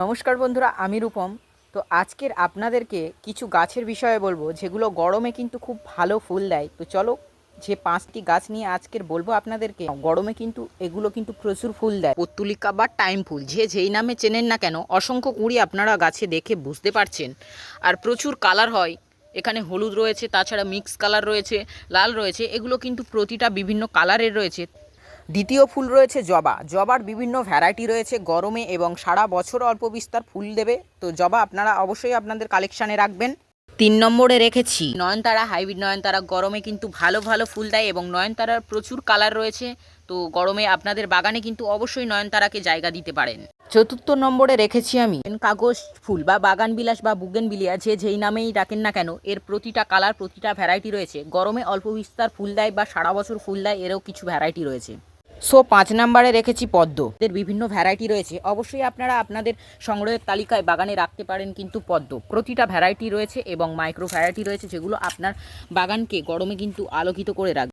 নমস্কার বন্ধুরা, আমি রূপম। তো আজকের আপনাদেরকে কিছু গাছের বিষয়ে বলবো যেগুলো গরমে কিন্তু খুব ভালো ফুল দেয়। তো চলো, যে 5টি গাছ নিয়ে আজকের বলবো আপনাদেরকে, গরমে কিন্তু এগুলো কিন্তু প্রচুর ফুল দেয়। পর্তুলিকা বা টাইম ফুল, যে যেই নামে চেনেন না কেন, অসংখ্য কুঁড়ি আপনারা গাছে দেখে বুঝতে পারছেন। আর প্রচুর কালার হয়। এখানে হলুদ রয়েছে, তাছাড়া মিক্স কালার রয়েছে, লাল রয়েছে। এগুলো কিন্তু প্রতিটা বিভিন্ন কালারের রয়েছে। দ্বিতীয় ফুল রয়েছে জবা। জবার বিভিন্ন ভ্যারাইটি রয়েছে, গরমে এবং সারা বছর অল্প বিস্তর ফুল দেবে। তো জবা আপনারা অবশ্যই আপনাদের কালেকশানে রাখবেন। 3 নম্বরে রেখেছি নয়নতারা, হাইব্রিড নয়নতারা। গরমে কিন্তু ভালো ভালো ফুল দেয় এবং নয়নতারার প্রচুর কালার রয়েছে। তো গরমে আপনাদের বাগানে কিন্তু অবশ্যই নয়নতারাকে জায়গা দিতে পারেন। 4 নম্বরে রেখেছি আমি কাগজ ফুল বা বাগান বিলাস বা বুগেনভিলিয়া, যে যেই নামেই ডাকেন না কেন, এর প্রতিটা কালার, প্রতিটা ভ্যারাইটি রয়েছে। গরমে অল্প বিস্তর ফুল দেয় বা সারা বছর ফুল দেয়, এরও কিছু ভ্যারাইটি রয়েছে। 5 নম্বরে রেখেছি পদ্ম। এর বিভিন্ন ভ্যারাইটি রয়েছে, অবশ্যই আপনারা আপনাদের সংগ্রহের তালিকায় বাগানে রাখতে পারেন। কিন্তু পদ্ম প্রতিটা ভ্যারাইটি রয়েছে এবং মাইক্রো ভ্যারাইটি রয়েছে, যেগুলো আপনার বাগানকে গরমে কিন্তু আলোকিত করে রাখবে।